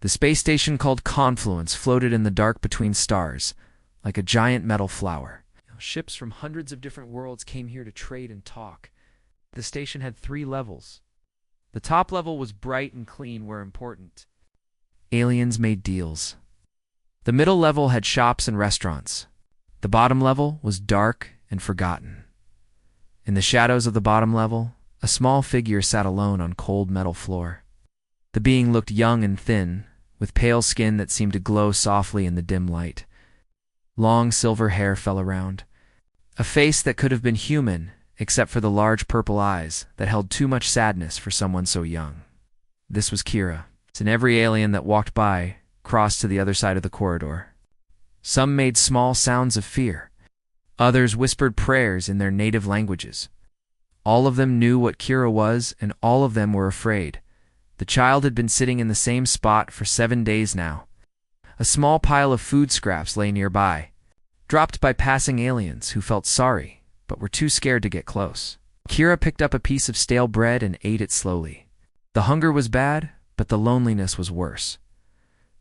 The space station called Confluence floated in the dark between stars, like a giant metal flower. Ships from hundreds of different worlds came here to trade and talk. The station had 3 levels. The top level was bright and clean where important. Aliens made deals. The middle level had shops and restaurants. The bottom level was dark and forgotten. In the shadows of the bottom level, a small figure sat alone on cold metal floor. The being looked young and thin, with pale skin that seemed to glow softly in the dim light. Long silver hair fell around. A face that could have been human, except for the large purple eyes that held too much sadness for someone so young. This was Kira, and every alien that walked by crossed to the other side of the corridor. Some made small sounds of fear. Others whispered prayers in their native languages. All of them knew what Kira was, and all of them were afraid. The child had been sitting in the same spot for 7 days now. A small pile of food scraps lay nearby, dropped by passing aliens who felt sorry, but were too scared to get close. Kira picked up a piece of stale bread and ate it slowly. The hunger was bad, but the loneliness was worse.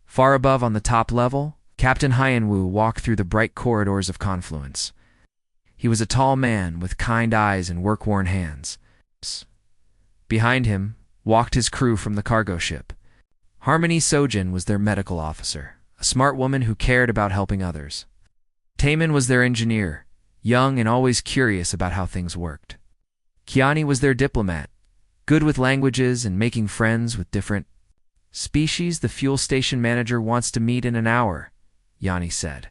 Far above on the top level, Captain Hyanwu walked through the bright corridors of Confluence. He was a tall man with kind eyes and work-worn hands. Behind him walked his crew from the cargo ship. Harmony Sojin was their medical officer, a smart woman who cared about helping others. Taemin was their engineer, young and always curious about how things worked. Kiani was their diplomat, good with languages and making friends with different species. The fuel station manager wants to meet in an hour, Yanni said,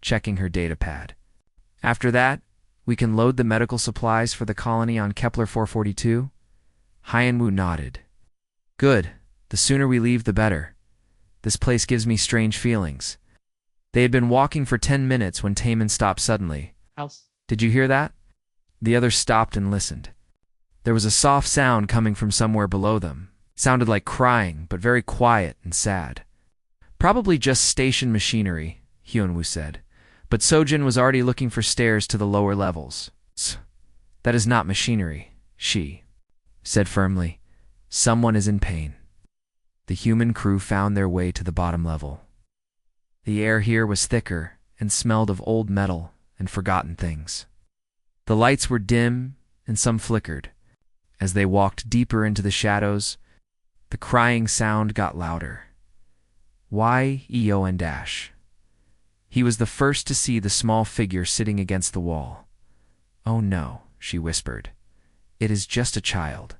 checking her data pad. After that, we can load the medical supplies for the colony on Kepler 442? Hyanwu nodded. Good. The sooner we leave, the better. This place gives me strange feelings. They had been walking for 10 minutes when Taemin stopped suddenly. House. Did you hear that? The others stopped and listened. There was a soft sound coming from somewhere below them. It sounded like crying, but very quiet and sad. Probably just station machinery, Hyunwoo said. But Sojin was already looking for stairs to the lower levels. That is not machinery, she said firmly. Someone is in pain. The human crew found their way to the bottom level. The air here was thicker and smelled of old metal and forgotten things. The lights were dim and some flickered. As they walked deeper into the shadows, the crying sound got louder. Y-E-O-N dash. He was the first to see the small figure sitting against the wall. Oh no, she whispered. It is just a child.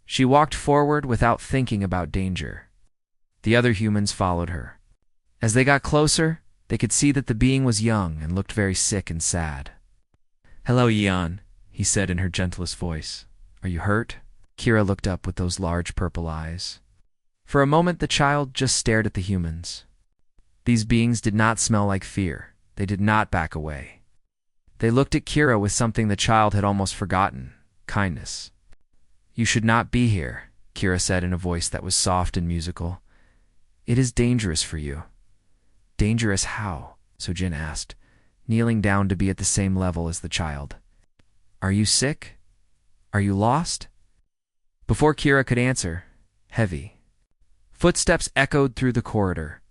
She walked forward without thinking about danger. The other humans followed her. As they got closer, they could see that the being was young and looked very sick and sad. Hello, Yeon, he said in her gentlest voice. Are you hurt? Kira looked up with those large purple eyes. For a moment, the child just stared at the humans. These beings did not smell like fear. They did not back away. They looked at Kira with something the child had almost forgotten, kindness. You should not be here, Kira said in a voice that was soft and musical. It is dangerous for you. Dangerous how? Sojin asked, kneeling down to be at the same level as the child. Are you sick? Are you lost? Before Kira could answer, heavy footsteps echoed through the corridor.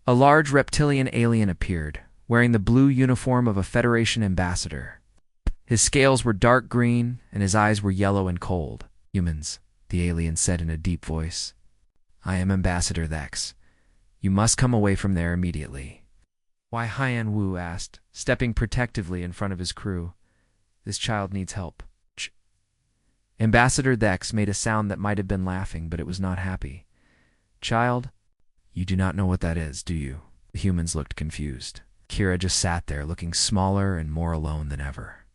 A large reptilian alien appeared, wearing the blue uniform of a Federation ambassador. His scales were dark green, and his eyes were yellow and cold. Humans, the alien said in a deep voice. I am Ambassador Thex. You must come away from there immediately. Why, Hyanwu asked, stepping protectively in front of his crew. This child needs help. Ch. Ambassador Thex made a sound that might have been laughing, but it was not happy. Child, you do not know what that is, do you? The humans looked confused. Kira just sat there, looking smaller and more alone than ever.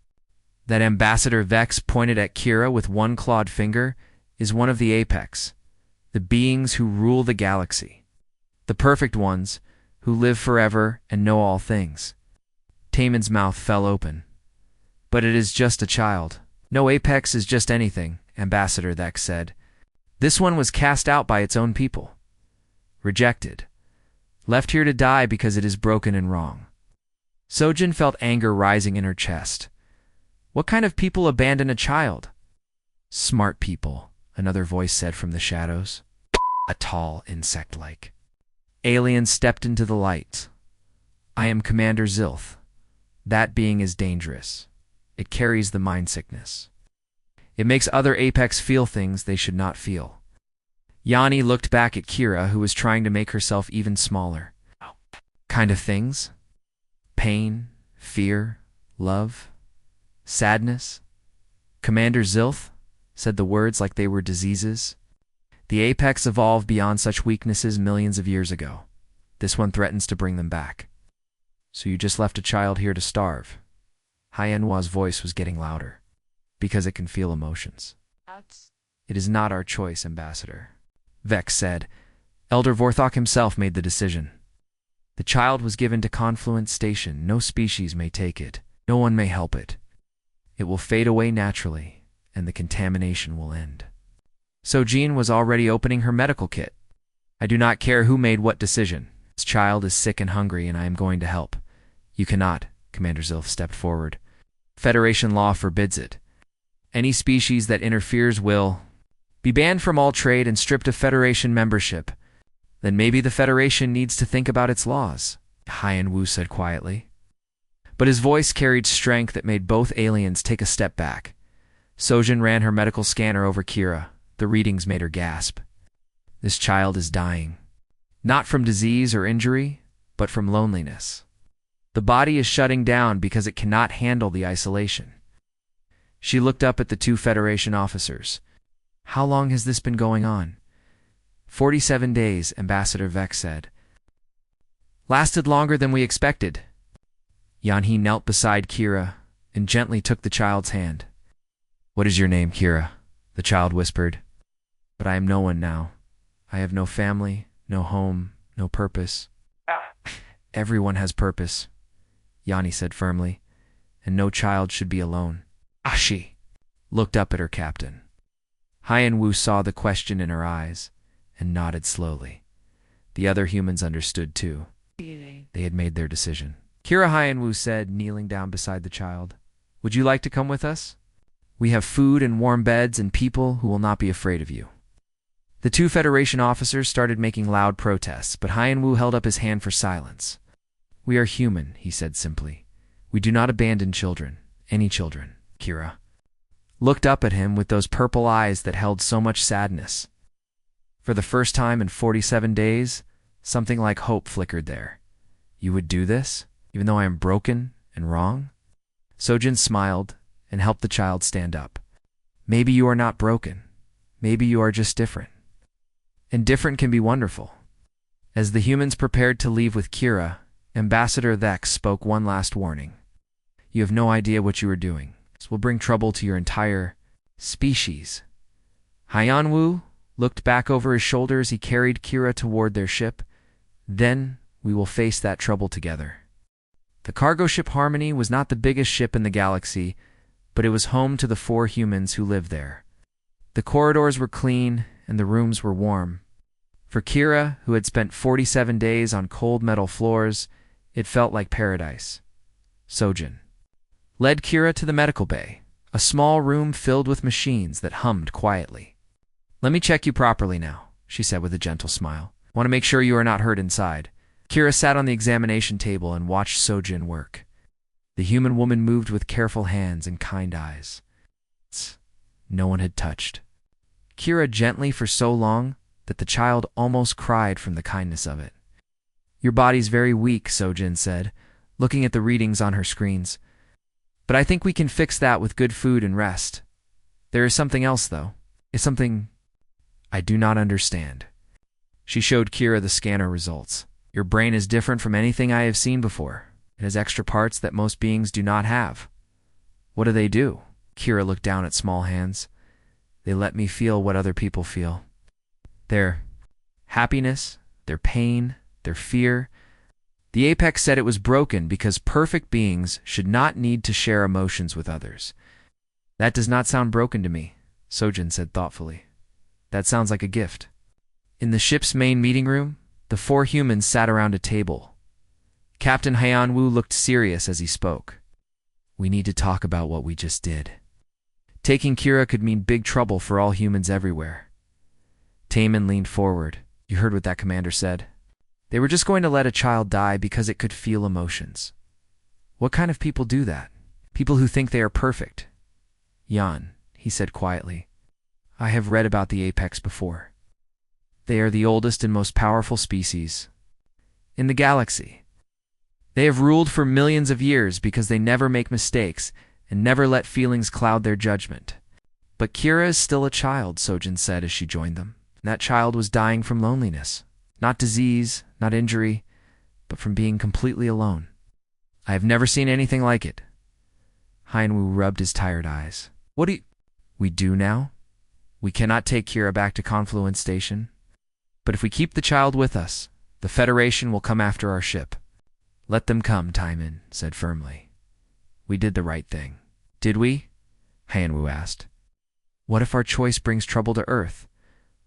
That Ambassador Vex pointed at Kira with one clawed finger is one of the Apex, the beings who rule the galaxy. The perfect ones, who live forever and know all things. Taemin's mouth fell open. But it is just a child. No Apex is just anything, Ambassador Vex said. This one was cast out by its own people. Rejected. Left here to die because it is broken and wrong. Sojin felt anger rising in her chest. What kind of people abandon a child? Smart people, another voice said from the shadows. a tall insect-like alien stepped into the light. I am Commander Zilth. That being is dangerous. It carries the mind sickness. It makes other Apex feel things they should not feel. Yanni looked back at Kira, who was trying to make herself even smaller. Kind of things? Pain, fear, love, sadness? Commander Zilth said the words like they were diseases. The Apex evolved beyond such weaknesses millions of years ago. This one threatens to bring them back. So you just left a child here to starve? Hyenwa's voice was getting louder. Because it can feel emotions. It is not our choice, Ambassador. Vex said. Elder Vorthok himself made the decision. The child was given to Confluence Station. No species may take it. No one may help it. It will fade away naturally, and the contamination will end. Sojin was already opening her medical kit. I do not care who made what decision. This child is sick and hungry, and I am going to help. You cannot, Commander Zilf stepped forward. Federation law forbids it. Any species that interferes will be banned from all trade and stripped of Federation membership. Then maybe the Federation needs to think about its laws, Hyenwu said quietly. But his voice carried strength that made both aliens take a step back. Sojin ran her medical scanner over Kira. The readings made her gasp. This child is dying. Not from disease or injury, but from loneliness. The body is shutting down because it cannot handle the isolation. She looked up at the two Federation officers. How long has this been going on? 47 days, Ambassador Vex said. Lasted longer than we expected. Yanhi knelt beside Kira and gently took the child's hand. What is your name, Kira? The child whispered. But I am no one now. I have no family, no home, no purpose. Everyone has purpose, Yanni said firmly, and no child should be alone. She looked up at her captain. Hyenwu saw the question in her eyes and nodded slowly. The other humans understood too. They had made their decision. Kira, Hyenwu said, kneeling down beside the child. Would you like to come with us? We have food and warm beds and people who will not be afraid of you. The two Federation officers started making loud protests, but Hyenwu held up his hand for silence. We are human, he said simply. We do not abandon children, any children. Kira looked up at him with those purple eyes that held so much sadness. For the first time in 47 days, something like hope flickered there. You would do this, even though I am broken and wrong? Sojin smiled and helped the child stand up. Maybe you are not broken. Maybe you are just different. And different can be wonderful. As the humans prepared to leave with Kira, Ambassador Vex spoke one last warning. You have no idea what you are doing. This will bring trouble to your entire species. Hyenwu looked back over his shoulder as he carried Kira toward their ship. Then we will face that trouble together. The cargo ship Harmony was not the biggest ship in the galaxy, but it was home to the 4 humans who lived there. The corridors were clean and the rooms were warm. For Kira, who had spent 47 days on cold metal floors, it felt like paradise. Sojin led Kira to the medical bay, a small room filled with machines that hummed quietly. Let me check you properly now, she said with a gentle smile. Want to make sure you are not hurt inside. Kira sat on the examination table and watched Sojin work. The human woman moved with careful hands and kind eyes. No one had touched Kira gently for so long that the child almost cried from the kindness of it. Your body's very weak, Sojin said, looking at the readings on her screens. But I think we can fix that with good food and rest. There is something else, though. It's something I do not understand. She showed Kira the scanner results. Your brain is different from anything I have seen before. It has extra parts that most beings do not have. What do they do? Kira looked down at small hands. They let me feel what other people feel. Their happiness, their pain, their fear. The Apex said it was broken because perfect beings should not need to share emotions with others. That does not sound broken to me, Sojin said thoughtfully. That sounds like a gift. In the ship's main meeting room, the 4 humans sat around a table. Captain Hyenwu looked serious as he spoke. We need to talk about what we just did. Taking Kira could mean big trouble for all humans everywhere. Taman leaned forward. You heard what that commander said? They were just going to let a child die because it could feel emotions. What kind of people do that? People who think they are perfect. Jan, he said quietly. I have read about the apex before. They are the oldest and most powerful species in the galaxy. They have ruled for millions of years because they never make mistakes and never let feelings cloud their judgment. But Kira is still a child, Sojin said as she joined them. That child was dying from loneliness. Not disease, not injury, but from being completely alone. I have never seen anything like it. Haiyan-Wu rubbed his tired eyes. What do we do now? We cannot take Kira back to Confluence Station. But if we keep the child with us, the Federation will come after our ship. Let them come, Taman said firmly. We did the right thing. Did we? Haiyan-Wu asked. What if our choice brings trouble to Earth?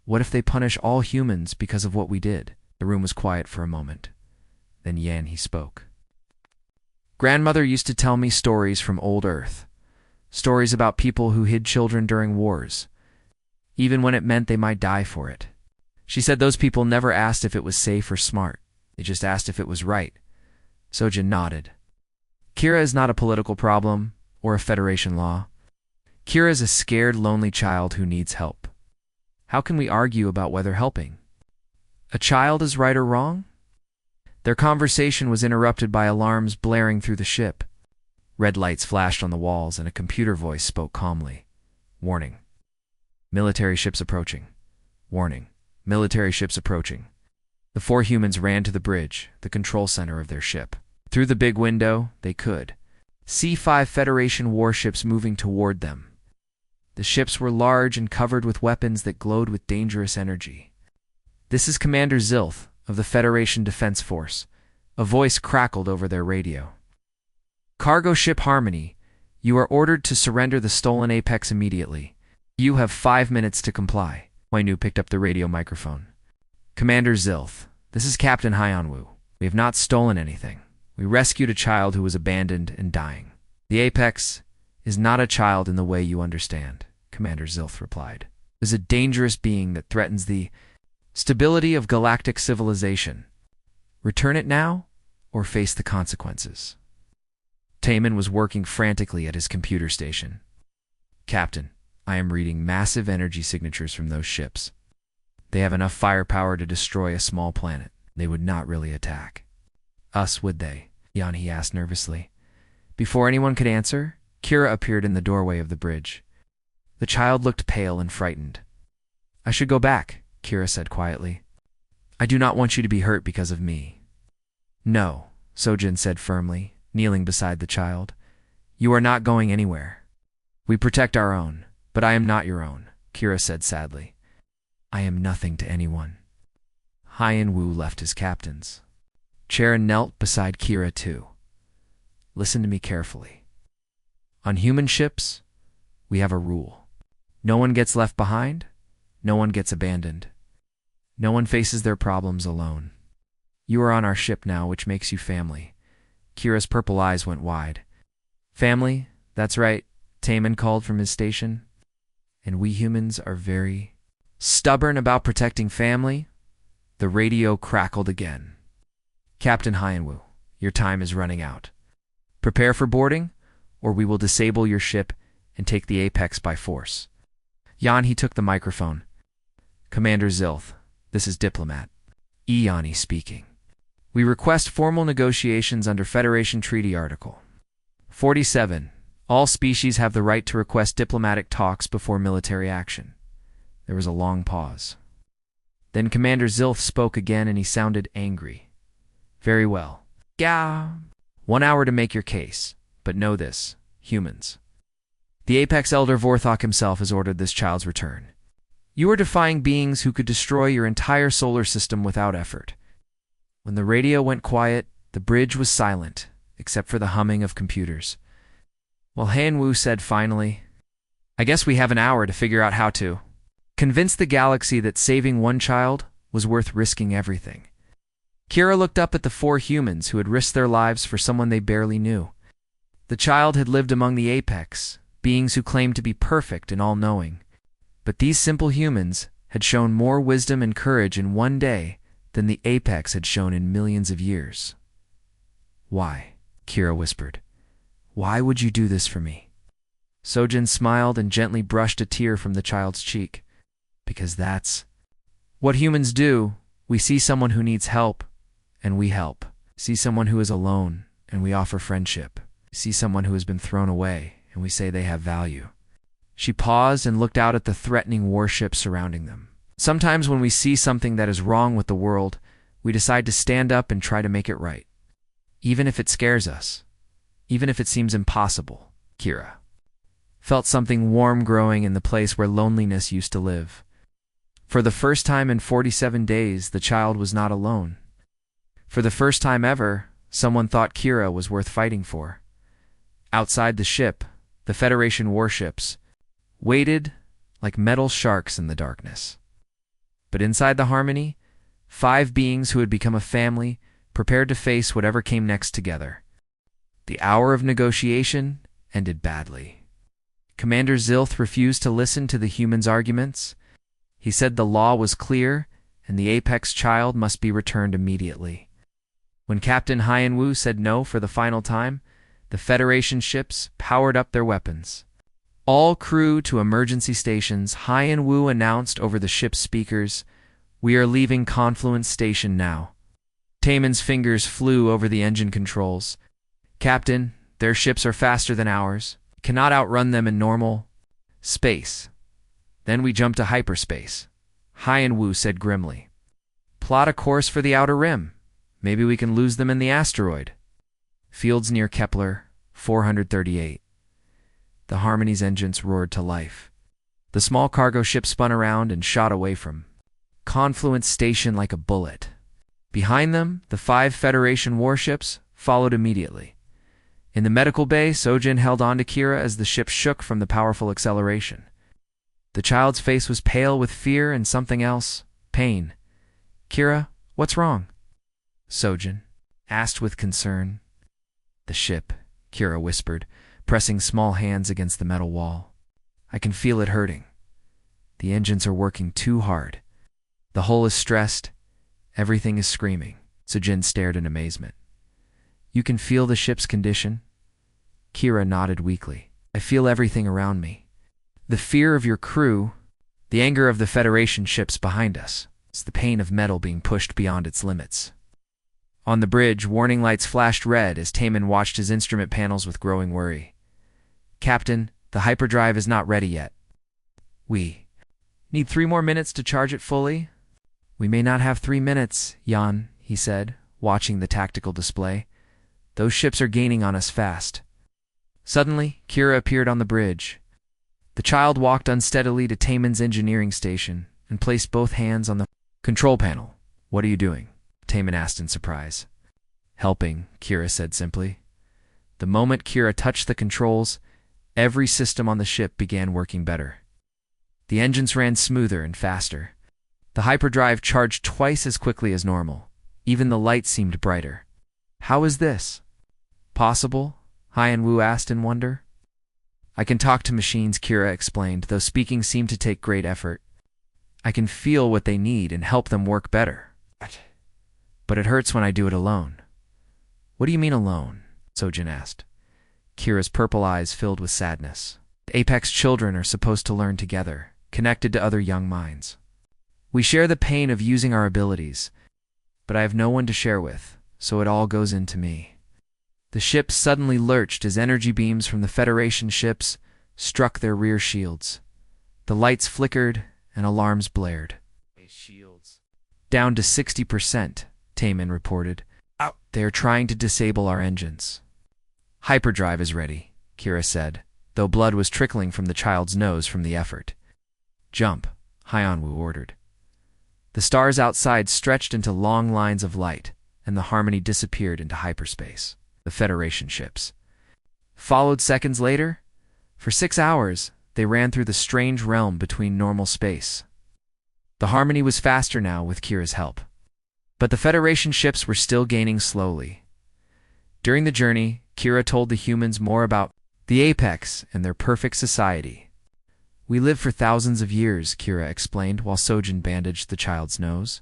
What if they punish all humans because of what we did? The room was quiet for a moment. Then he spoke. Grandmother used to tell me stories from old Earth. Stories about people who hid children during wars, even when it meant they might die for it. She said those people never asked if it was safe or smart. They just asked if it was right. Sojin nodded. Kira is not a political problem or a Federation law. Kira is a scared, lonely child who needs help. How can we argue about whether helping a child is right or wrong? Their conversation was interrupted by alarms blaring through the ship. Red lights flashed on the walls and a computer voice spoke calmly. Warning. Military ships approaching. Warning. Military ships approaching. The 4 humans ran to the bridge, the control center of their ship. Through the big window, they could see 5 Federation warships moving toward them. The ships were large and covered with weapons that glowed with dangerous energy. This is Commander Zilth of the Federation Defense Force. A voice crackled over their radio. Cargo ship Harmony, you are ordered to surrender the stolen Apex immediately. You have 5 minutes to comply. Haiyan-Wu picked up the radio microphone. Commander Zilth, this is Captain Haiyan-Wu. We have not stolen anything. We rescued a child who was abandoned and dying. The Apex is not a child in the way you understand, Commander Zilth replied. It is a dangerous being that threatens the stability of galactic civilization. Return it now, or face the consequences. Taman was working frantically at his computer station. Captain, I am reading massive energy signatures from those ships. They have enough firepower to destroy a small planet. They would not really attack us, would they? He asked nervously. Before anyone could answer, Kira appeared in the doorway of the bridge. The child looked pale and frightened. I should go back, Kira said quietly. I do not want you to be hurt because of me. No, Sojin said firmly, kneeling beside the child. You are not going anywhere. We protect our own, but I am not your own, Kira said sadly. I am nothing to anyone. Haiyan-Wu left his captains. Charon knelt beside Kira too. Listen to me carefully. On human ships, we have a rule. No one gets left behind. No one gets abandoned. No one faces their problems alone. You are on our ship now, which makes you family. Kira's purple eyes went wide. Family? That's right, Taman called from his station. And we humans are very stubborn about protecting family. The radio crackled again. Captain Haiyan-Wu, your time is running out. Prepare for boarding, or we will disable your ship and take the Apex by force. He took the microphone. Commander Zilth, this is Diplomat. Yanni speaking. We request formal negotiations under Federation Treaty Article 47. All species have the right to request diplomatic talks before military action. There was a long pause. Then Commander Zilth spoke again and he sounded angry. Very well. Yeah. 1 hour to make your case, but know this, humans. The Apex Elder Vorthok himself has ordered this child's return. You are defying beings who could destroy your entire solar system without effort. When the radio went quiet, the bridge was silent, except for the humming of computers. While Haiyan-Wu said finally, I guess we have an hour to figure out how to convince the galaxy that saving one child was worth risking everything. Kira looked up at the 4 humans who had risked their lives for someone they barely knew. The child had lived among the Apex, beings who claimed to be perfect and all-knowing. But these simple humans had shown more wisdom and courage in one day than the Apex had shown in millions of years. "Why?" Kira whispered. "Why would you do this for me?" Sojin smiled and gently brushed a tear from the child's cheek. "Because that's what humans do. We see someone who needs help, and we help. See someone who is alone, and we offer friendship. See someone who has been thrown away, and we say they have value." She paused and looked out at the threatening warships surrounding them. "Sometimes when we see something that is wrong with the world, we decide to stand up and try to make it right. Even if it scares us. Even if it seems impossible." Kira felt something warm growing in the place where loneliness used to live. For the first time in 47 days, the child was not alone. For the first time ever, someone thought Kira was worth fighting for. Outside the ship, the Federation warships waited like metal sharks in the darkness. But inside the Harmony, 5 beings who had become a family prepared to face whatever came next together. The hour of negotiation ended badly. Commander Zilth refused to listen to the humans' arguments. He said the law was clear and the Apex child must be returned immediately. When Captain Hyenwu said no for the final time, the Federation ships powered up their weapons. "All crew to emergency stations," Hyenwu announced over the ship's speakers. "We are leaving Confluence Station now." Taemin's fingers flew over the engine controls. "Captain, their ships are faster than ours. Cannot outrun them in normal space. Then we jump to hyperspace," Hyenwu said grimly. "Plot a course for the outer rim. Maybe we can lose them in the asteroid." Fields near Kepler, 438. The Harmony's engines roared to life. The small cargo ship spun around and shot away from Confluence Station like a bullet. Behind them, the 5 Federation warships followed immediately. In the medical bay, Sojin held on to Kira as the ship shook from the powerful acceleration. The child's face was pale with fear and something else, pain. "Kira, what's wrong?" Sojin asked with concern. "The ship," Kira whispered, pressing small hands against the metal wall. "I can feel it hurting. The engines are working too hard. The hull is stressed. Everything is screaming." Sojin stared in amazement. "You can feel the ship's condition?" Kira nodded weakly. "I feel everything around me. The fear of your crew, the anger of the Federation ships behind us. It's the pain of metal being pushed beyond its limits." On the bridge, warning lights flashed red as Taemin watched his instrument panels with growing worry. "Captain, the hyperdrive is not ready yet. We need 3 more minutes to charge it fully." "We may not have 3 minutes, Jan," he said, watching the tactical display. "Those ships are gaining on us fast." Suddenly, Kira appeared on the bridge. The child walked unsteadily to Taemin's engineering station and placed both hands on the control panel. "What are you doing?" Taemin asked in surprise. "Helping," Kira said simply. The moment Kira touched the controls, every system on the ship began working better. The engines ran smoother and faster. The hyperdrive charged twice as quickly as normal. Even the lights seemed brighter. "How is this possible?" Hyenwu asked in wonder. "I can talk to machines," Kira explained, though speaking seemed to take great effort. "I can feel what they need and help them work better. But it hurts when I do it alone." "What do you mean alone?" Sojin asked. Kira's purple eyes filled with sadness. "The Apex children are supposed to learn together, connected to other young minds. We share the pain of using our abilities, but I have no one to share with, so it all goes into me." The ship suddenly lurched as energy beams from the Federation ships struck their rear shields. The lights flickered and alarms blared. "Shields down to 60%, Taemin reported. "They are trying to disable our engines." "Hyperdrive is ready," Kira said, though blood was trickling from the child's nose from the effort. "Jump," Hyenwu ordered. The stars outside stretched into long lines of light, and the Harmony disappeared into hyperspace. The Federation ships followed seconds later. For 6 hours, they ran through the strange realm between normal space. The Harmony was faster now with Kira's help. But the Federation ships were still gaining slowly. During the journey, Kira told the humans more about the Apex and their perfect society. We live for thousands of years, Kira explained while Sojin bandaged the child's nose.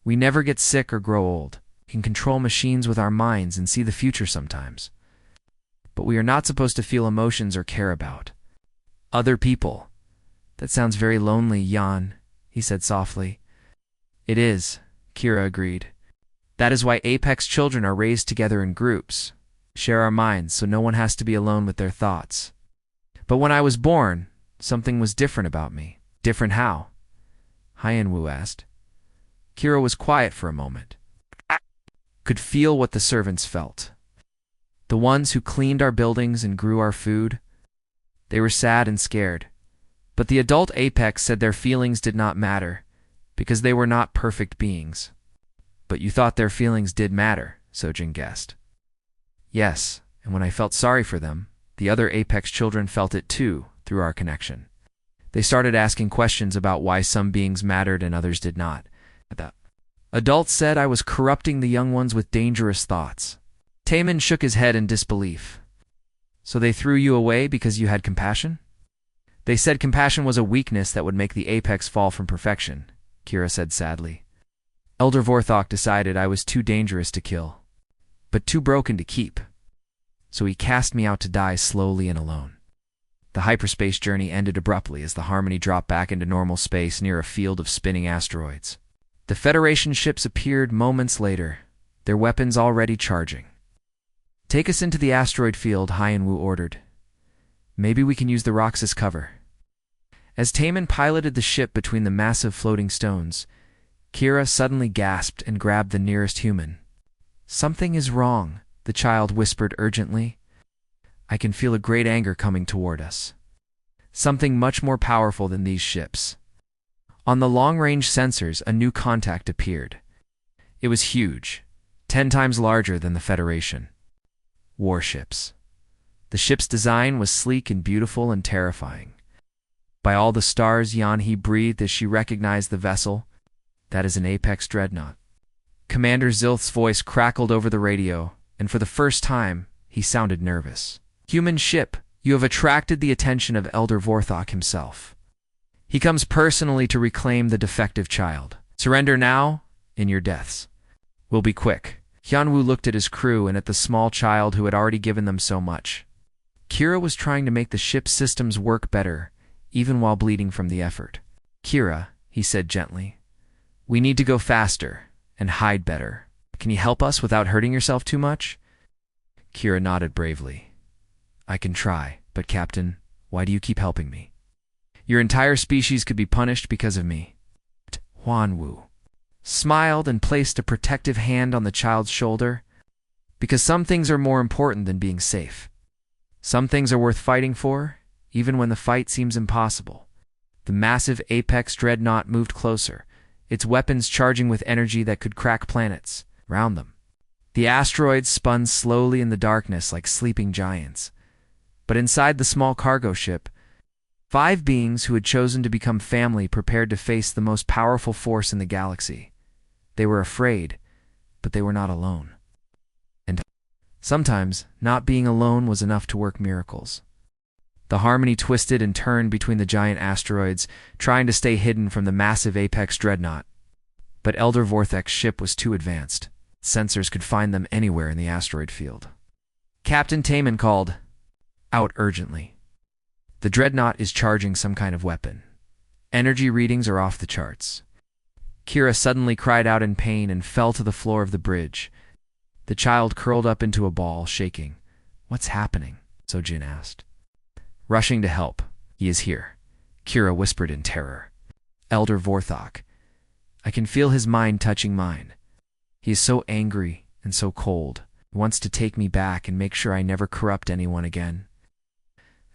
We never get sick or grow old. We can control machines with our minds and see the future sometimes. But we are not supposed to feel emotions or care about other people. That sounds very lonely, Jan, he said softly. It is, Kira agreed. That is why Apex children are raised together in groups, share our minds so no one has to be alone with their thoughts. But when I was born, something was different about me. Different how? Hyenwu asked. Kira was quiet for a moment. Could feel what the servants felt. The ones who cleaned our buildings and grew our food. They were sad and scared. But the adult Apex said their feelings did not matter, because they were not perfect beings. But you thought their feelings did matter, Sojin guessed. Yes, and when I felt sorry for them, the other Apex children felt it too, through our connection. They started asking questions about why some beings mattered and others did not. The adults said I was corrupting the young ones with dangerous thoughts. Taemin shook his head in disbelief. So they threw you away because you had compassion? They said compassion was a weakness that would make the Apex fall from perfection, Kira said sadly. Elder Vorthok decided I was too dangerous to kill, but too broken to keep. So he cast me out to die slowly and alone. The hyperspace journey ended abruptly as the Harmony dropped back into normal space near a field of spinning asteroids. The Federation ships appeared moments later, their weapons already charging. Take us into the asteroid field, Hyenwu ordered. Maybe we can use the rocks as cover. As Taemin piloted the ship between the massive floating stones, Kira suddenly gasped and grabbed the nearest human. Something is wrong, the child whispered urgently. I can feel a great anger coming toward us. Something much more powerful than these ships. On the long-range sensors, a new contact appeared. It was huge, 10 times larger than the Federation. Warships. The ship's design was sleek and beautiful and terrifying. By all the stars, Yanhi breathed as she recognized the vessel. That is an Apex dreadnought. Commander Zilth's voice crackled over the radio, and for the first time, he sounded nervous. Human ship, you have attracted the attention of Elder Vorthok himself. He comes personally to reclaim the defective child. Surrender now, in your deaths. We'll be quick. Hyunwoo looked at his crew and at the small child who had already given them so much. Kira was trying to make the ship's systems work better, even while bleeding from the effort. Kira, he said gently, we need to go faster and hide better. Can you help us without hurting yourself too much? Kira nodded bravely. I can try, but Captain, why do you keep helping me? Your entire species could be punished because of me. Huanwu smiled and placed a protective hand on the child's shoulder. Because some things are more important than being safe. Some things are worth fighting for, even when the fight seems impossible. The massive Apex dreadnought moved closer, its weapons charging with energy that could crack planets around them. The asteroids spun slowly in the darkness like sleeping giants. But inside the small cargo ship, 5 beings who had chosen to become family prepared to face the most powerful force in the galaxy. They were afraid, but they were not alone. And sometimes, not being alone was enough to work miracles. The Harmony twisted and turned between the giant asteroids, trying to stay hidden from the massive Apex dreadnought. But Elder Vorthek's ship was too advanced. Sensors could find them anywhere in the asteroid field. Captain Taemin called out urgently. The dreadnought is charging some kind of weapon. Energy readings are off the charts. Kira suddenly cried out in pain and fell to the floor of the bridge. The child curled up into a ball, shaking. What's happening? Sojin asked. Rushing to help. He is here, Kira whispered in terror. Elder Vorthok. I can feel his mind touching mine. He is so angry and so cold. He wants to take me back and make sure I never corrupt anyone again.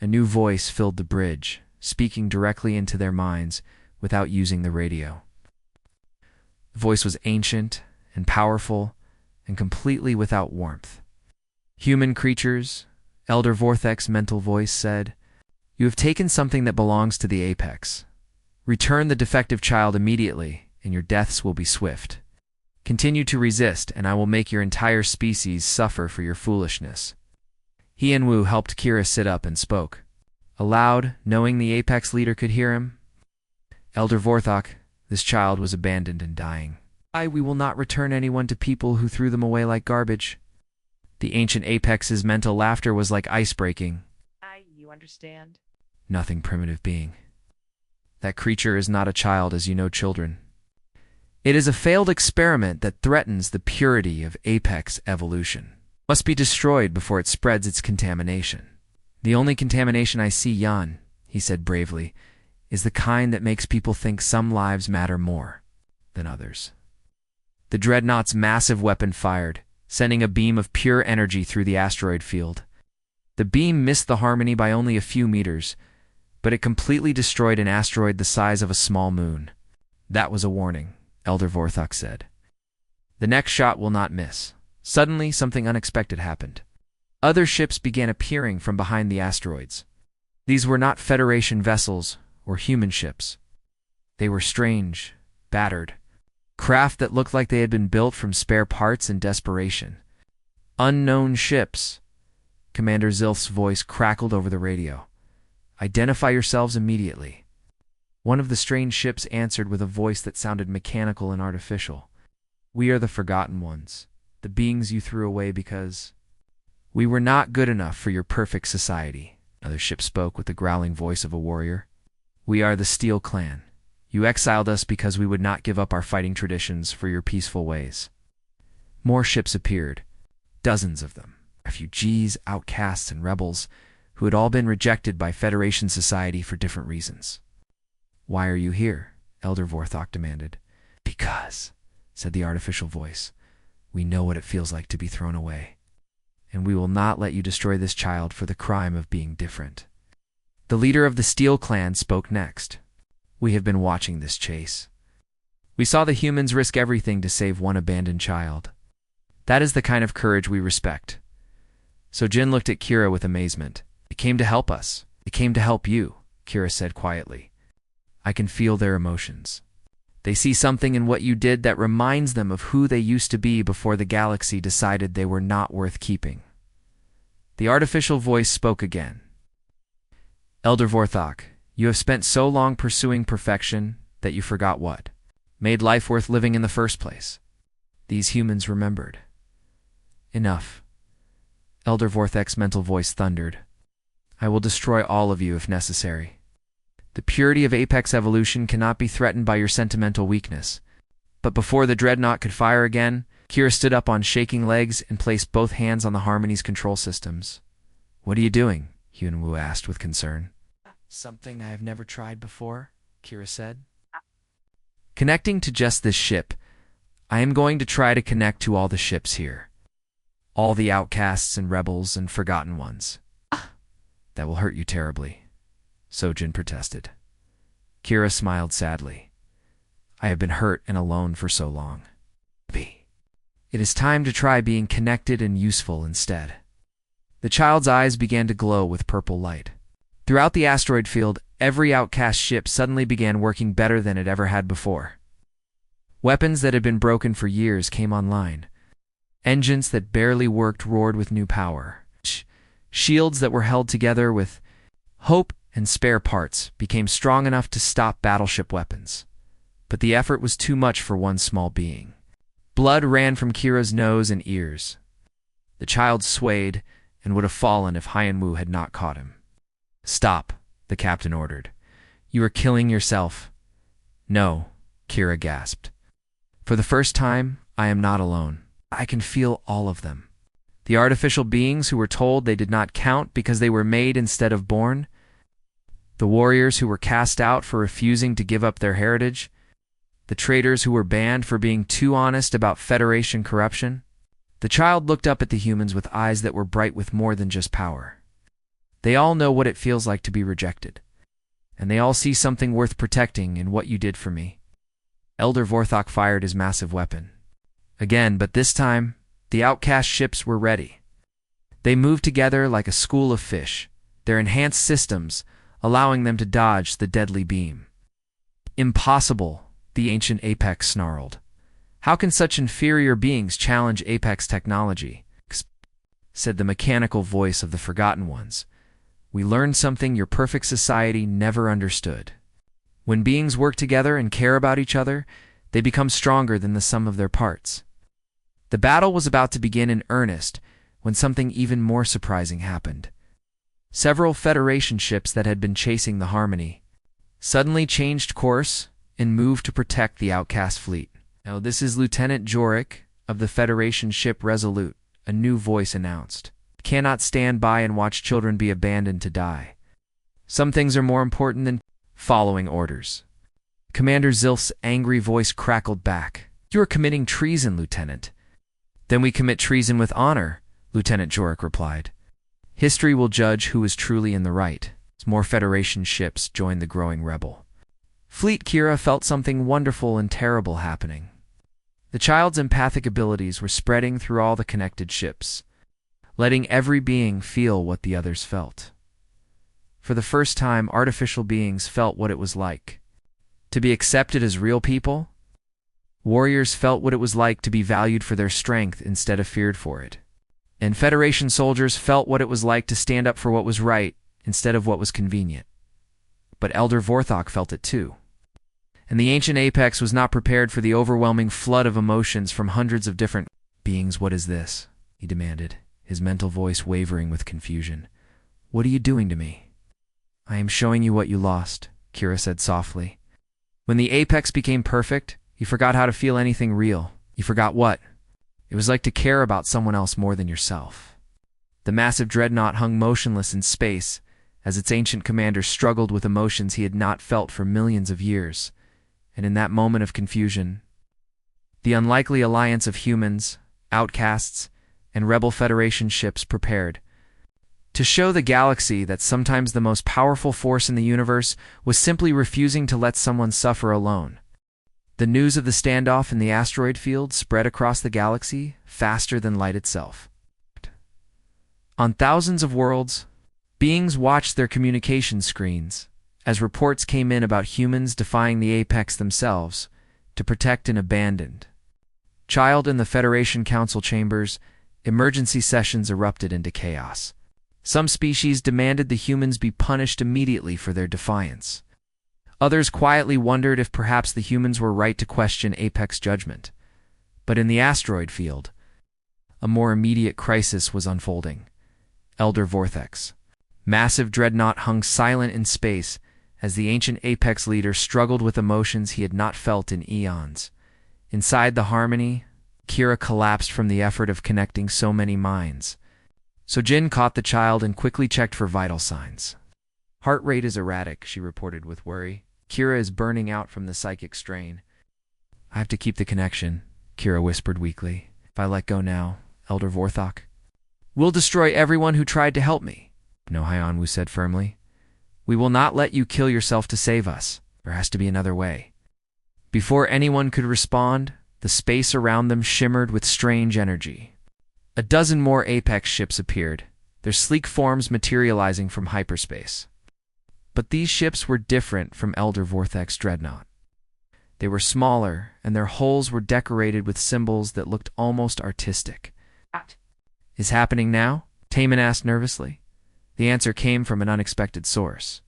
A new voice filled the bridge, speaking directly into their minds without using the radio. The voice was ancient and powerful and completely without warmth. Human creatures, Elder Vorthek's mental voice said, you have taken something that belongs to the Apex. Return the defective child immediately, and your deaths will be swift. Continue to resist, and I will make your entire species suffer for your foolishness. Hyunwoo helped Kira sit up and spoke. Aloud, knowing the Apex leader could hear him. Elder Vorthok, this child was abandoned and dying. We will not return anyone to people who threw them away like garbage. The ancient Apex's mental laughter was like ice breaking. You understand? Nothing, primitive being. That creature is not a child as you know children. It is a failed experiment that threatens the purity of Apex evolution. Must be destroyed before it spreads its contamination. The only contamination I see, Jan, he said bravely, is the kind that makes people think some lives matter more than others. The Dreadnought's massive weapon fired, sending a beam of pure energy through the asteroid field. The beam missed the Harmony by only a few meters, but it completely destroyed an asteroid the size of a small moon. That was a warning, Elder Vorthok said. The next shot will not miss. Suddenly, something unexpected happened. Other ships began appearing from behind the asteroids. These were not Federation vessels or human ships. They were strange, battered, craft that looked like they had been built from spare parts in desperation. Unknown ships. Commander Zilth's voice crackled over the radio. Identify yourselves immediately. One of the strange ships answered with a voice that sounded mechanical and artificial. We are the Forgotten Ones, the beings you threw away because we were not good enough for your perfect society. Another ship spoke with the growling voice of a warrior. We are the Steel Clan. You exiled us because we would not give up our fighting traditions for your peaceful ways. More ships appeared, dozens of them, refugees, outcasts, and rebels who had all been rejected by Federation society for different reasons. Why are you here? Elder Vorthok demanded. Because, said the artificial voice, we know what it feels like to be thrown away, and we will not let you destroy this child for the crime of being different. The leader of the Steel Clan spoke next. We have been watching this chase. We saw the humans risk everything to save one abandoned child. That is the kind of courage we respect. So Jin looked at Kira with amazement. It came to help us. It came to help you, Kira said quietly. I can feel their emotions. They see something in what you did that reminds them of who they used to be before the galaxy decided they were not worth keeping. The artificial voice spoke again. Elder Vorthok, you have spent so long pursuing perfection that you forgot what made life worth living in the first place. These humans remembered. Enough. Elder Vorthok's mental voice thundered. I will destroy all of you if necessary. The purity of Apex evolution cannot be threatened by your sentimental weakness. But before the Dreadnought could fire again, Kira stood up on shaking legs and placed both hands on the Harmony's control systems. What are you doing? Hyunwoo asked with concern. Something I have never tried before, Kira said. Connecting to just this ship, I am going to try to connect to all the ships here. All the outcasts and rebels and forgotten ones. That will hurt you terribly, Sojin protested. Kira smiled sadly. I have been hurt and alone for so long. It is time to try being connected and useful instead. The child's eyes began to glow with purple light. Throughout the asteroid field, every outcast ship suddenly began working better than it ever had before. Weapons that had been broken for years came online. Engines that barely worked roared with new power. Shields that were held together with hope and spare parts became strong enough to stop battleship weapons. But the effort was too much for one small being. Blood ran from Kira's nose and ears. The child swayed and would have fallen if Hyunwoo had not caught him. Stop, the captain ordered. You are killing yourself. No, Kira gasped. For the first time, I am not alone. I can feel all of them. The artificial beings who were told they did not count because they were made instead of born. The warriors who were cast out for refusing to give up their heritage. The traitors who were banned for being too honest about Federation corruption. The child looked up at the humans with eyes that were bright with more than just power. They all know what it feels like to be rejected. And they all see something worth protecting in what you did for me. Elder Vorthok fired his massive weapon. Again, but this time, the outcast ships were ready. They moved together like a school of fish, their enhanced systems allowing them to dodge the deadly beam. Impossible, the ancient Apex snarled. How can such inferior beings challenge Apex technology? Said the mechanical voice of the Forgotten Ones. We learned something your perfect society never understood. When beings work together and care about each other, they become stronger than the sum of their parts. The battle was about to begin in earnest when something even more surprising happened. Several Federation ships that had been chasing the Harmony suddenly changed course and moved to protect the outcast fleet. "Now, this is Lieutenant Jorik of the Federation ship Resolute," a new voice announced. "Cannot stand by and watch children be abandoned to die. Some things are more important than following orders." Commander Zilf's angry voice crackled back. "You are committing treason, Lieutenant." "Then we commit treason with honor," Lieutenant Jorik replied. "History will judge who is truly in the right." As more Federation ships joined the growing rebel fleet, Kira felt something wonderful and terrible happening. The child's empathic abilities were spreading through all the connected ships, letting every being feel what the others felt. For the first time, artificial beings felt what it was like to be accepted as real people. Warriors felt what it was like to be valued for their strength instead of feared for it. And Federation soldiers felt what it was like to stand up for what was right instead of what was convenient. But Elder Vorthok felt it too. And the ancient Apex was not prepared for the overwhelming flood of emotions from hundreds of different beings. "What is this?" he demanded, his mental voice wavering with confusion. "What are you doing to me?" "I am showing you what you lost," Kira said softly. "When the Apex became perfect, you forgot how to feel anything real. You forgot what it was like to care about someone else more than yourself." The massive dreadnought hung motionless in space as its ancient commander struggled with emotions he had not felt for millions of years. And in that moment of confusion, the unlikely alliance of humans, outcasts, and rebel Federation ships prepared to show the galaxy that sometimes the most powerful force in the universe was simply refusing to let someone suffer alone. The news of the standoff in the asteroid field spread across the galaxy faster than light itself. On thousands of worlds, beings watched their communication screens as reports came in about humans defying the Apex themselves to protect an abandoned child. In the Federation Council chambers, emergency sessions erupted into chaos. Some species demanded the humans be punished immediately for their defiance. Others quietly wondered if perhaps the humans were right to question Apex judgment. But in the asteroid field, a more immediate crisis was unfolding. Elder Vorthek's massive dreadnought hung silent in space as the ancient Apex leader struggled with emotions he had not felt in eons. Inside the Harmony, Kira collapsed from the effort of connecting so many minds. Sojin caught the child and quickly checked for vital signs. "Heart rate is erratic," she reported with worry. "Kira is burning out from the psychic strain." "I have to keep the connection," Kira whispered weakly. "If I let go now, Elder Vorthok will destroy everyone who tried to help me." "No," Hyanwu said firmly. "We will not let you kill yourself to save us. There has to be another way." Before anyone could respond, the space around them shimmered with strange energy. A dozen more Apex ships appeared, their sleek forms materializing from hyperspace. But these ships were different from Elder Vorthek's dreadnought. They were smaller, and their hulls were decorated with symbols that looked almost artistic. What "Is happening now?" Taman asked nervously. The answer came from an unexpected source.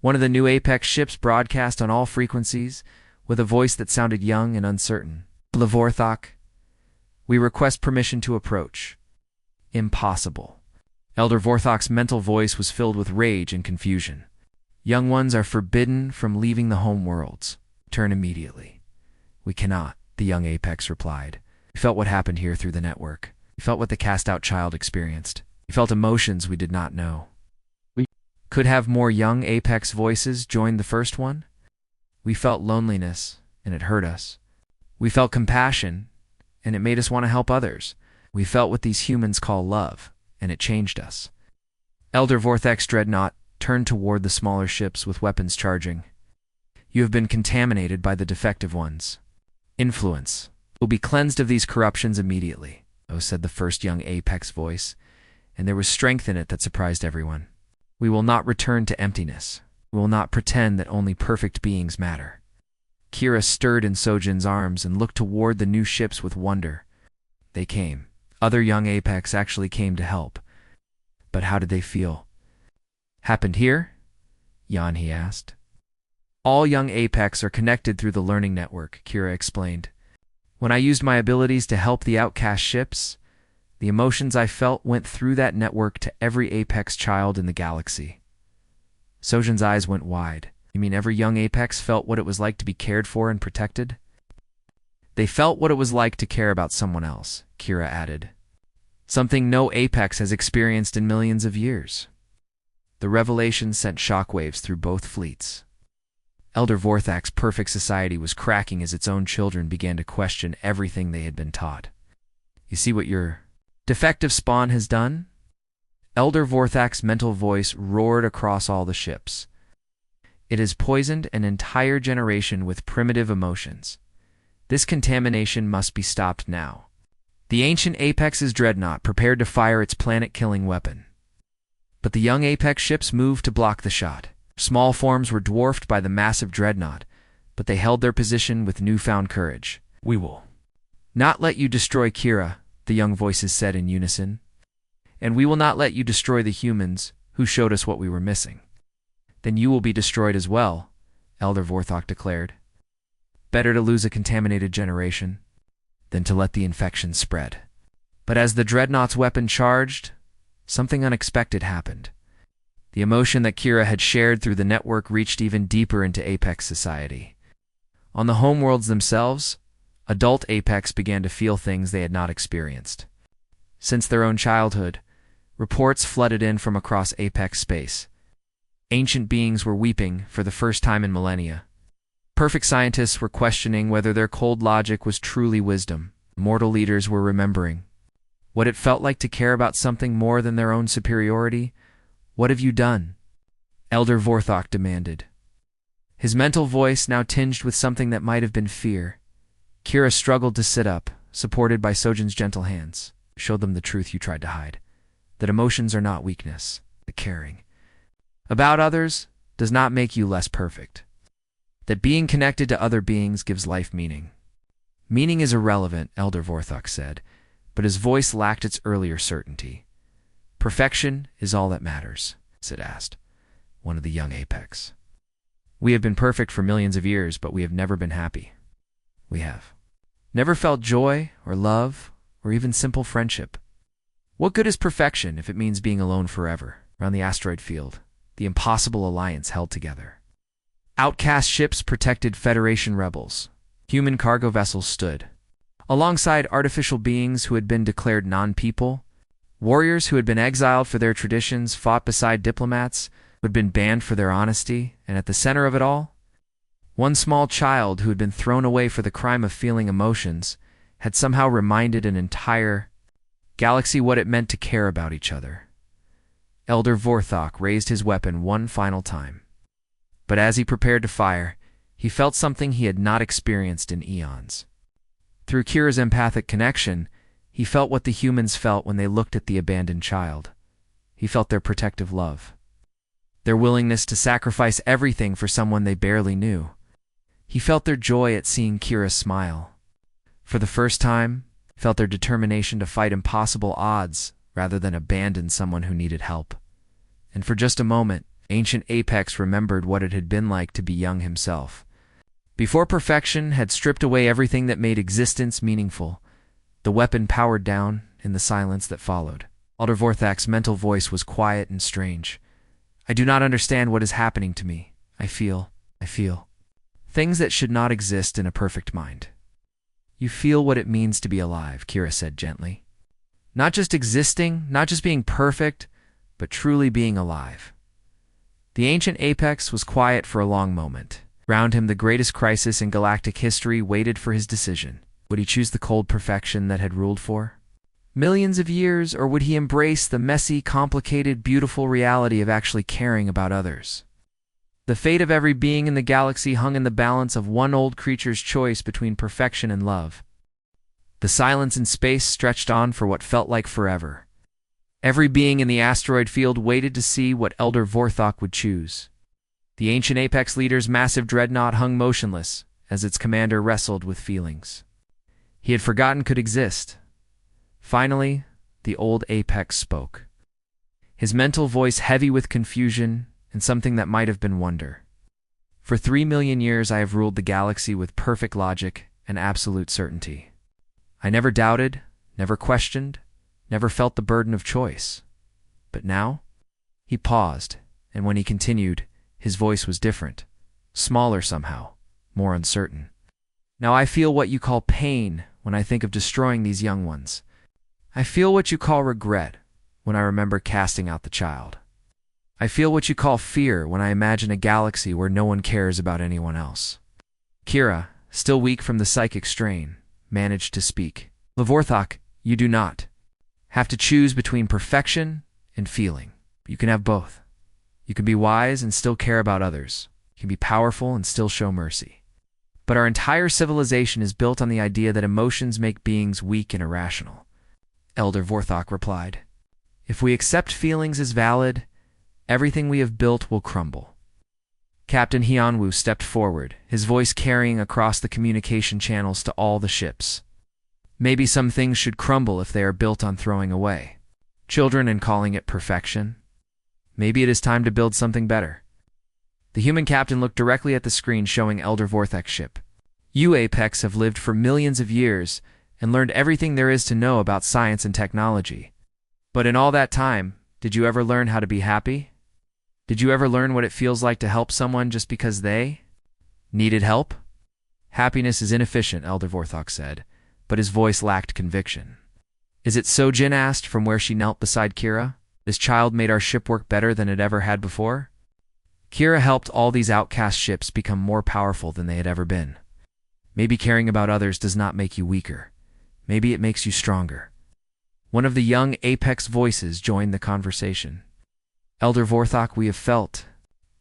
One of the new Apex ships broadcast on all frequencies, with a voice that sounded young and uncertain. "Elder Vorthok, we request permission to approach." "Impossible." Elder Vorthok's mental voice was filled with rage and confusion. "Young ones are forbidden from leaving the home worlds. Turn immediately." "We cannot," the young Apex replied. "We felt what happened here through the network. We felt what the cast-out child experienced. We felt emotions we did not know." "We could have more young Apex voices join the first one." "We felt loneliness, and it hurt us. We felt compassion, and it made us want to help others. We felt what these humans call love, and it changed us." Elder Vorthek's dreadnought turned toward the smaller ships with weapons charging. "You have been contaminated by the defective ones. Influence will be cleansed of these corruptions immediately," said the first young Apex voice, and there was strength in it that surprised everyone. "We will not return to emptiness. We will not pretend that only perfect beings matter." Kira stirred in Sojin's arms and looked toward the new ships with wonder. They came. Other young Apex actually came to help. But how did they feel? Happened here? Jan, he asked. All young Apex are connected through the learning network, Kira explained. When I used my abilities to help the outcast ships, the emotions I felt went through that network to every Apex child in the galaxy. Sojin's eyes went wide. You mean every young Apex felt what it was like to be cared for and protected? They felt what it was like to care about someone else, Kira added. Something no Apex has experienced in millions of years. The revelation sent shockwaves through both fleets. Elder Vorthak's perfect society was cracking as its own children began to question everything they had been taught. You see what your defective spawn has done? Elder Vorthak's mental voice roared across all the ships. It has poisoned an entire generation with primitive emotions. This contamination must be stopped now. The ancient Apex's dreadnought prepared to fire its planet-killing weapon. But the young Apex ships moved to block the shot. Small forms were dwarfed by the massive dreadnought, but they held their position with newfound courage. We will not let you destroy Kira, the young voices said in unison. And we will not let you destroy the humans who showed us what we were missing. Then you will be destroyed as well, Elder Vorthok declared. Better to lose a contaminated generation than to let the infection spread. But as the dreadnought's weapon charged, something unexpected happened. The emotion that Kira had shared through the network reached even deeper into Apex society. On the homeworlds themselves, adult Apex began to feel things they had not experienced. Since their own childhood, reports flooded in from across Apex space. Ancient beings were weeping for the first time in millennia. Perfect scientists were questioning whether their cold logic was truly wisdom. Mortal leaders were remembering what it felt like to care about something more than their own superiority. What have you done? Elder Vorthok demanded. His mental voice now tinged with something that might have been fear. Kira struggled to sit up, supported by Sojin's gentle hands. Show them the truth you tried to hide. That emotions are not weakness, but caring about others does not make you less perfect. That being connected to other beings gives life meaning. Meaning is irrelevant, Elder Vorthok said, but his voice lacked its earlier certainty. Perfection is all that matters, Sid asked, one of the young Apex. We have been perfect for millions of years, but we have never been happy. We have never felt joy or love or even simple friendship. What good is perfection if it means being alone forever? Around the asteroid field, the impossible alliance held together. Outcast ships protected Federation rebels. Human cargo vessels stood alongside artificial beings who had been declared non-people. Warriors who had been exiled for their traditions fought beside diplomats who had been banned for their honesty, and at the center of it all, one small child who had been thrown away for the crime of feeling emotions had somehow reminded an entire galaxy what it meant to care about each other. Elder Vorthok raised his weapon one final time. But as he prepared to fire, he felt something he had not experienced in eons. Through Kira's empathic connection, he felt what the humans felt when they looked at the abandoned child. He felt their protective love, their willingness to sacrifice everything for someone they barely knew. He felt their joy at seeing Kira smile. For the first time, felt their determination to fight impossible odds rather than abandon someone who needed help. And for just a moment, ancient Apex remembered what it had been like to be young himself. Before perfection had stripped away everything that made existence meaningful, the weapon powered down in the silence that followed. Elder Vorthak's mental voice was quiet and strange. I do not understand what is happening to me. I feel things that should not exist in a perfect mind. You feel what it means to be alive, Kira said gently. Not just existing, not just being perfect, but truly being alive. The ancient Apex was quiet for a long moment. Round him, the greatest crisis in galactic history waited for his decision. Would he choose the cold perfection that had ruled for millions of years, or would he embrace the messy, complicated, beautiful reality of actually caring about others? The fate of every being in the galaxy hung in the balance of one old creature's choice between perfection and love. The silence in space stretched on for what felt like forever. Every being in the asteroid field waited to see what Elder Vorthok would choose. The ancient Apex leader's massive dreadnought hung motionless as its commander wrestled with feelings he had forgotten could exist. Finally, the old Apex spoke. his mental voice heavy with confusion and something that might have been wonder. For 3 million years I have ruled the galaxy with perfect logic and absolute certainty. I never doubted, never questioned, never felt the burden of choice. But now? He paused, and when he continued, his voice was different, smaller somehow, more uncertain. Now I feel what you call pain when I think of destroying these young ones. I feel what you call regret when I remember casting out the child. I feel what you call fear when I imagine a galaxy where no one cares about anyone else. Kira, still weak from the psychic strain, managed to speak. Levorthok, you do not have to choose between perfection and feeling. You can have both. You can be wise and still care about others. You can be powerful and still show mercy. But our entire civilization is built on the idea that emotions make beings weak and irrational. Elder Vorthok replied. If we accept feelings as valid, everything we have built will crumble. Captain Hyunwoo stepped forward, his voice carrying across the communication channels to all the ships. Maybe some things should crumble if they are built on throwing away children and calling it perfection. Maybe it is time to build something better. The human captain looked directly at the screen showing Elder Vorthok's ship. You Apex have lived for millions of years and learned everything there is to know about science and technology. But in all that time, did you ever learn how to be happy? Did you ever learn what it feels like to help someone just because they needed help? Happiness is inefficient, Elder Vorthok said, but his voice lacked conviction. Is it so? Jin asked from where she knelt beside Kira. This child made our ship work better than it ever had before? Kira helped all these outcast ships become more powerful than they had ever been. Maybe caring about others does not make you weaker. Maybe it makes you stronger. One of the young Apex voices joined the conversation. Elder Vorthok, we have felt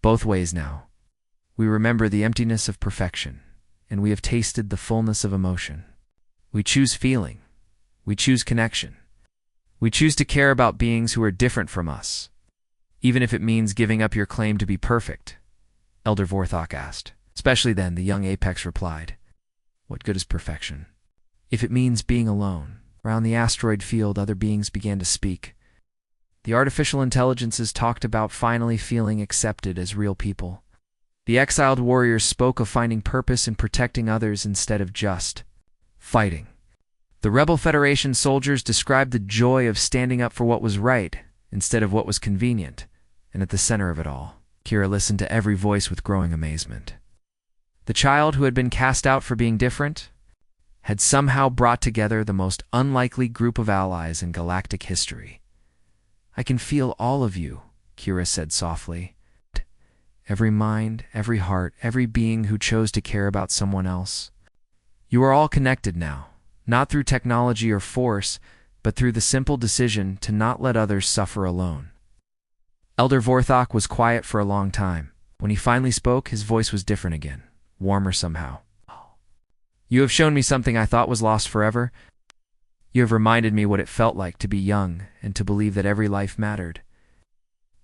both ways now. We remember the emptiness of perfection, and we have tasted the fullness of emotion. We choose feeling. We choose connection. We choose to care about beings who are different from us, even if it means giving up your claim to be perfect, Elder Vorthok asked. Especially then, the young Apex replied, what good is perfection? If it means being alone. Around the asteroid field, other beings began to speak. The artificial intelligences talked about finally feeling accepted as real people. The exiled warriors spoke of finding purpose in protecting others instead of just fighting. The Rebel Federation soldiers described the joy of standing up for what was right instead of what was convenient, and at the center of it all, Kira listened to every voice with growing amazement. The child who had been cast out for being different had somehow brought together the most unlikely group of allies in galactic history. I can feel all of you, Kira said softly. Every mind, every heart, every being who chose to care about someone else. You are all connected now, not through technology or force, but through the simple decision to not let others suffer alone. Elder Vorthok was quiet for a long time. When he finally spoke, his voice was different again, warmer somehow. You have shown me something I thought was lost forever. You have reminded me what it felt like to be young and to believe that every life mattered.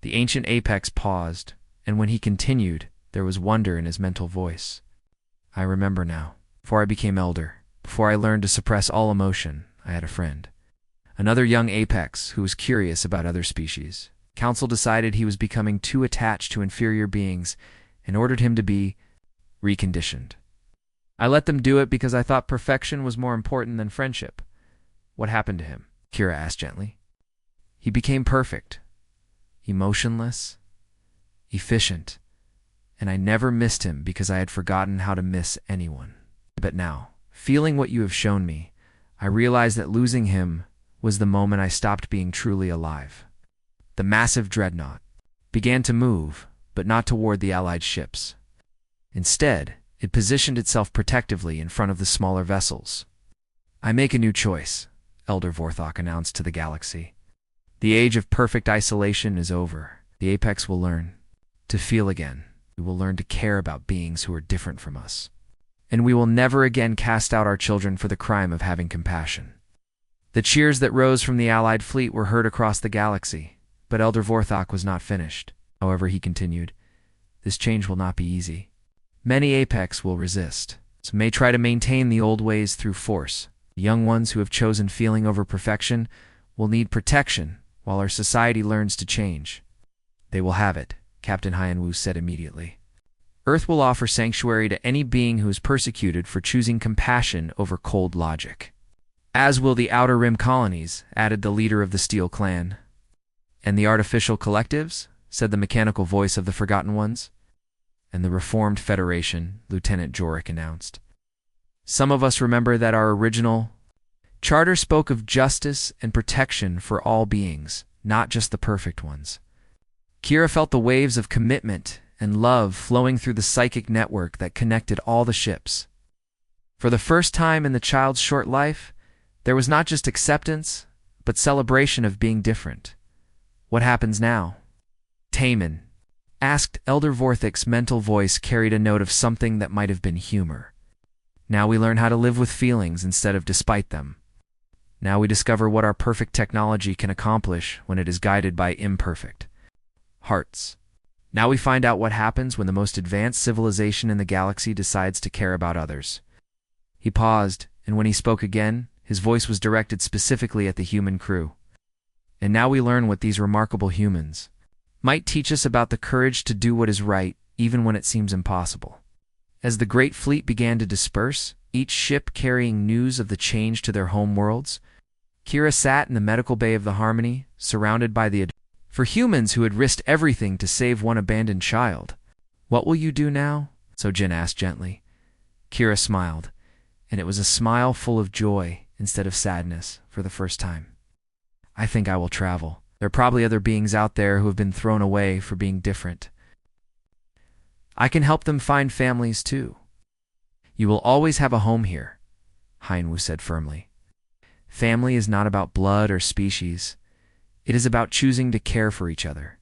The ancient Apex paused, and when he continued, there was wonder in his mental voice. I remember now. Before I became elder, before I learned to suppress all emotion, I had a friend. Another young Apex who was curious about other species. Council decided he was becoming too attached to inferior beings and ordered him to be reconditioned. I let them do it because I thought perfection was more important than friendship. What happened to him? Kira asked gently. He became perfect, emotionless, efficient, and I never missed him because I had forgotten how to miss anyone. But now, feeling what you have shown me, I realized that losing him was the moment I stopped being truly alive. The massive dreadnought began to move, but not toward the Allied ships. Instead, it positioned itself protectively in front of the smaller vessels. I make a new choice, Elder Vorthok announced to the galaxy. The age of perfect isolation is over. The Apex will learn to feel again. We will learn to care about beings who are different from us. And we will never again cast out our children for the crime of having compassion. The cheers that rose from the Allied fleet were heard across the galaxy, but Elder Vorthok was not finished. However, he continued, this change will not be easy. Many Apex will resist. Some may try to maintain the old ways through force. The young ones who have chosen feeling over perfection will need protection, while our society learns to change. They will have it, Captain Hyanwu said immediately. Earth will offer sanctuary to any being who is persecuted for choosing compassion over cold logic. As will the Outer Rim colonies, added the leader of the Steel Clan. And the artificial collectives, said the mechanical voice of the Forgotten Ones. And the Reformed Federation, Lieutenant Jorik announced. Some of us remember that our original charter spoke of justice and protection for all beings, not just the perfect ones. Kira felt the waves of commitment and love flowing through the psychic network that connected all the ships. For the first time in the child's short life, there was not just acceptance, but celebration of being different. What happens now? Taman asked. Elder Vorthic's mental voice carried a note of something that might have been humor. Now we learn how to live with feelings instead of despite them. Now we discover what our perfect technology can accomplish when it is guided by imperfect hearts. Now we find out what happens when the most advanced civilization in the galaxy decides to care about others. He paused, and when he spoke again, his voice was directed specifically at the human crew. And now we learn what these remarkable humans might teach us about the courage to do what is right, even when it seems impossible. As the great fleet began to disperse, each ship carrying news of the change to their home worlds, Kira sat in the medical bay of the Harmony, surrounded by the for humans who had risked everything to save one abandoned child. What will you do now? Sojin asked gently. Kira smiled, and it was a smile full of joy instead of sadness for the first time. I think I will travel. There are probably other beings out there who have been thrown away for being different. I can help them find families too. You will always have a home here, Hyanwu said firmly. Family is not about blood or species. It is about choosing to care for each other.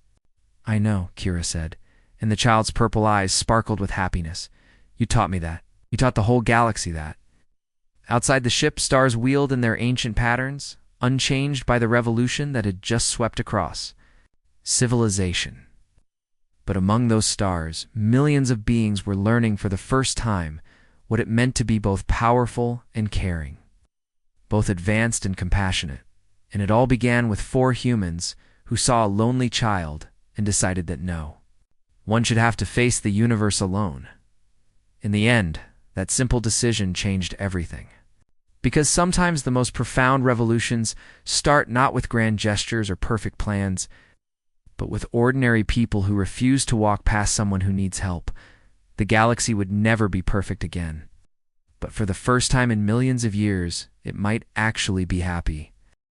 I know, Kira said, and the child's purple eyes sparkled with happiness. You taught me that. You taught the whole galaxy that. Outside the ship, stars wheeled in their ancient patterns, unchanged by the revolution that had just swept across. Civilization. But among those stars, millions of beings were learning for the first time what it meant to be both powerful and caring, both advanced and compassionate. And it all began with 4 humans who saw a lonely child and decided that no, one should have to face the universe alone. In the end, that simple decision changed everything. Because sometimes the most profound revolutions start not with grand gestures or perfect plans, but with ordinary people who refuse to walk past someone who needs help. The galaxy would never be perfect again. But for the first time in millions of years, it might actually be happy.